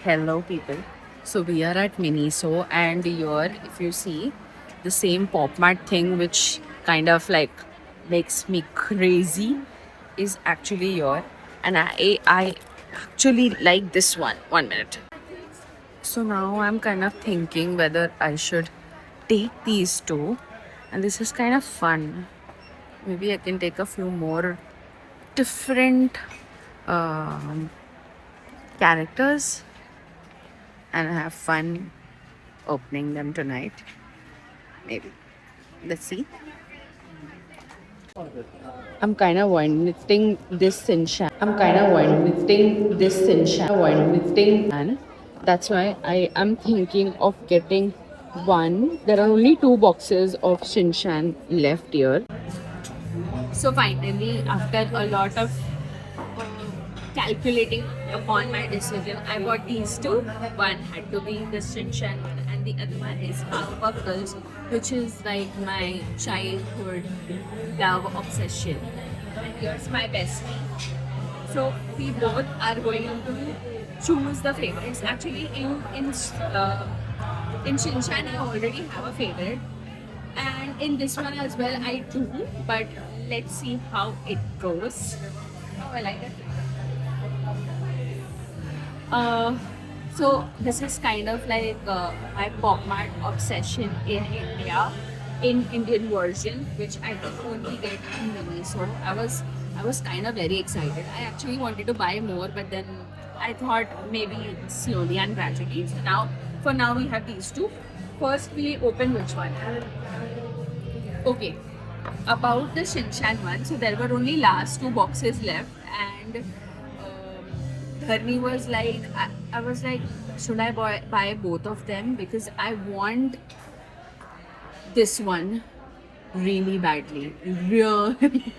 Hello, people. So we are at Miniso, and here, if you see, the same Pop Mart thing, which kind of like makes me crazy, is actually here, and I actually like this one. 1 minute. So now I'm kind of thinking whether I should take these two, and this is kind of fun. Maybe I can take a few more different um, characters and have fun opening them tonight. Maybe. Let's see. I'm kind of wanting this Sinshan. And that's why I am thinking of getting one. There are only two boxes of Shinshan left here. So finally, after a lot of calculating upon my decision, I bought these two. One had to be the Shinshan one, and the other one is Powerpuff Girls, which is like my childhood love obsession. And here's my bestie. So we both are going to choose the favorites. Actually, in Shinshan, I already have a favorite, and in this one as well, I do. But let's see how it goes. Oh, I like it. Uh, so this is kind of like my Pop Mart obsession in India, in Indian version, which I could only get in Mini. So I was kind of very excited. I actually wanted to buy more, but then I thought maybe slowly and gradually. So now, for now, we have these two. First, we open which one? Okay, about the Shinshan one. So there were only last two boxes left, and Dharni was like, I was like, should I buy both of them? Because I want this one really badly. Really.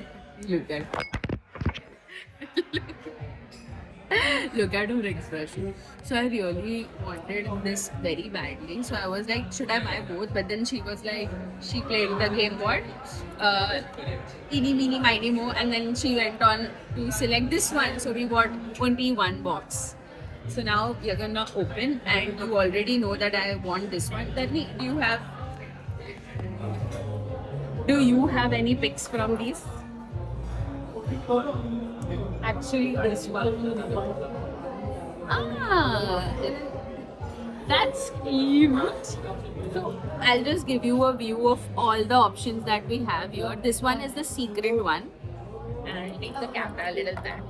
Look at Look at her expression. So I really wanted this very badly. So I was like, should I buy both? But then she was like, she played the game what? Eeny, meeny, miny, mo. And then she went on to select this one. So we bought only one box. So now we are gonna open, and you already know that I want this one. Then do you have any picks from these? Actually, this one. Ah, that's cute. So I'll just give you a view of all the options that we have here. This one is the secret one. And I'll take the camera a little back.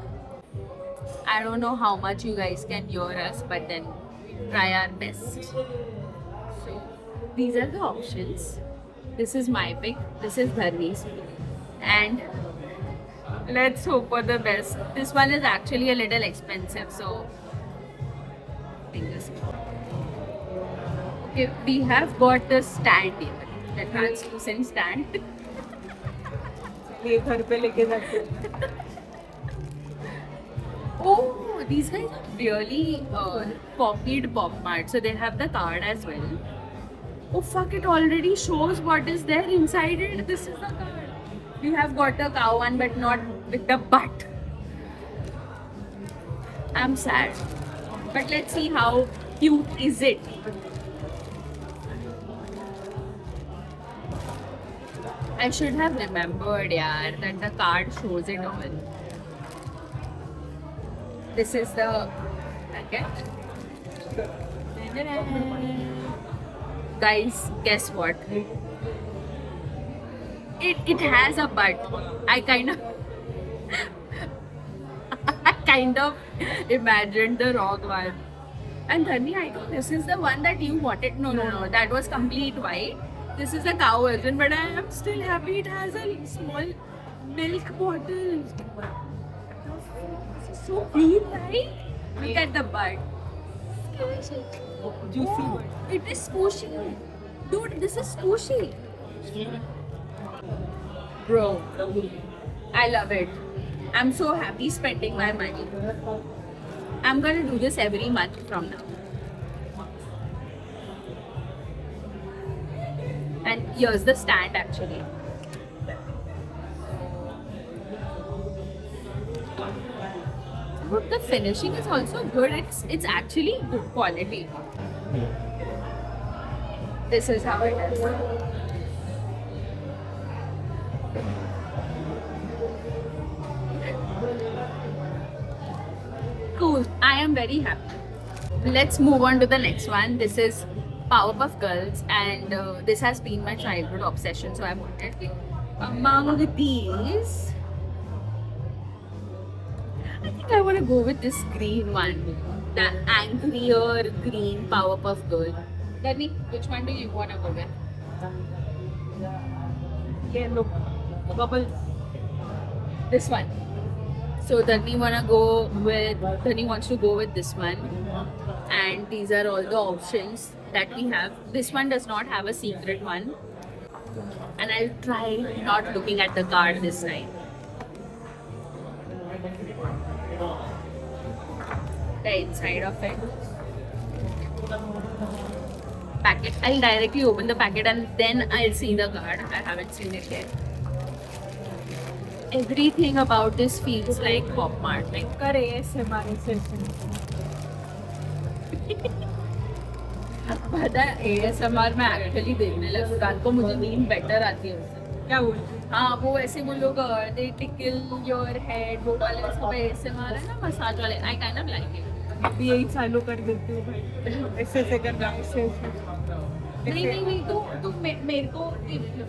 I don't know how much you guys can hear us, but then we'll try our best. So these are the options. This is my pick. This is Dharni's pick. And let's hope for the best. This one is actually a little expensive, so fingers crossed. Okay, we have got the stand here, the translucent stand. ये घर पे लेके जाते Oh, these guys are really copied Pop Mart, so they have the card as well. Oh fuck! It already shows what is there inside it. This is the card. You have got the cow one, but not with the butt. I'm sad, but let's see how cute is it. I should have remembered, yeah, that the card shows it all. This is the packet. Guys, guess what? It has a butt. I kind of I kind of imagined the wrong one. And Dharni, I think this is the one that you wanted. No. That was complete white. This is the cow version, but I am still happy it has a small milk bottle. This is so cute, right? Look at the butt. juicy. Oh, it is squishy. Dude, this is squishy. Bro, I love it. I'm so happy spending my money. I'm gonna do this every month from now. And here's the stand actually. But the finishing is also good. It's actually good quality. This is how it is. Cool. I am very happy. Let's move on to the next one. This is Powerpuff Girls, and this has been my childhood obsession. So I wanted among these. I think I want to go with this green one, the angrier green Powerpuff Girl. Danny, which one do you want to go with? Yellow. Bubbles. This one. So Danny wants to go with this one, and these are all the options that we have. This one does not have a secret one, and I'll try not looking at the card this time. The inside of it. Packet. I'll directly open the packet and then I'll see the card. I haven't seen it yet. Everything about this feels like Pop Mart. Like, कर ASMR session. पता है ASMR में actually देखने लगा रात को मुझे नींद बेटर आती है उससे. क्या बोलते हाँ वो ऐसे वो लोग they tickle your head वो वाले सब ASMR है ना मसाज वाले. I kind of like it. अभी यही चालू कर देती हूँ भाई. ऐसे करना ऐसे. नहीं तू मेरे को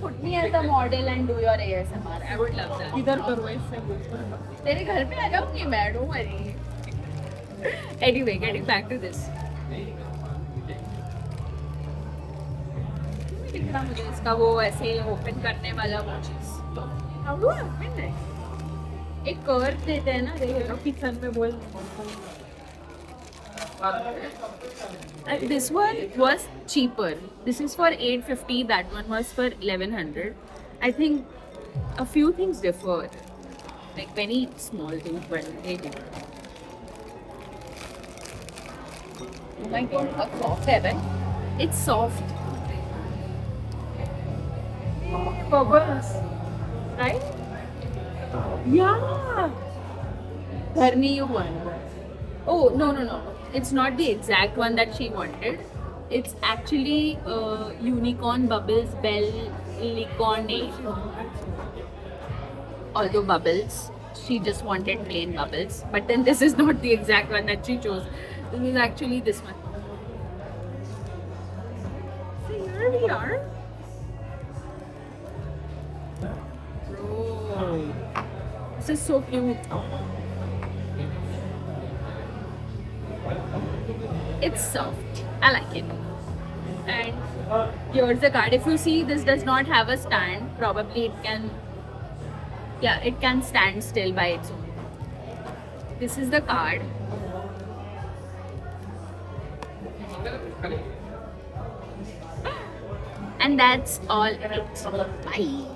put me as a model and do your ASMR. I would love that. इधर करो ऐसे. तेरे घर पे आ जाऊंगी मैं, don't worry. Anyway, getting back to this. दिख रहा मुझे इसका वो ऐसे ओपन करने वाला वो चीज. How do I open it? एक कर्व देते हैं ना, देखो किचन में बोल. This one was cheaper. This is for 850. That one was for 1100. I think a few things differ, like very small things, but they differ. Oh my god, how soft है भाई? It's soft. Bubbles. Right? Yeah. Dharni, you won. Oh no. It's not the exact one that she wanted. It's actually Unicorn Bubbles Bell Licornate. Although bubbles, she just wanted plain bubbles. But then this is not the exact one that she chose. This is actually this one. So here we are. Bro, this is so cute. It's soft. I like it. And here's the card. If you see, this does not have a stand. Probably it can. Yeah, it can stand still by its own. This is the card. And that's all it. Bye.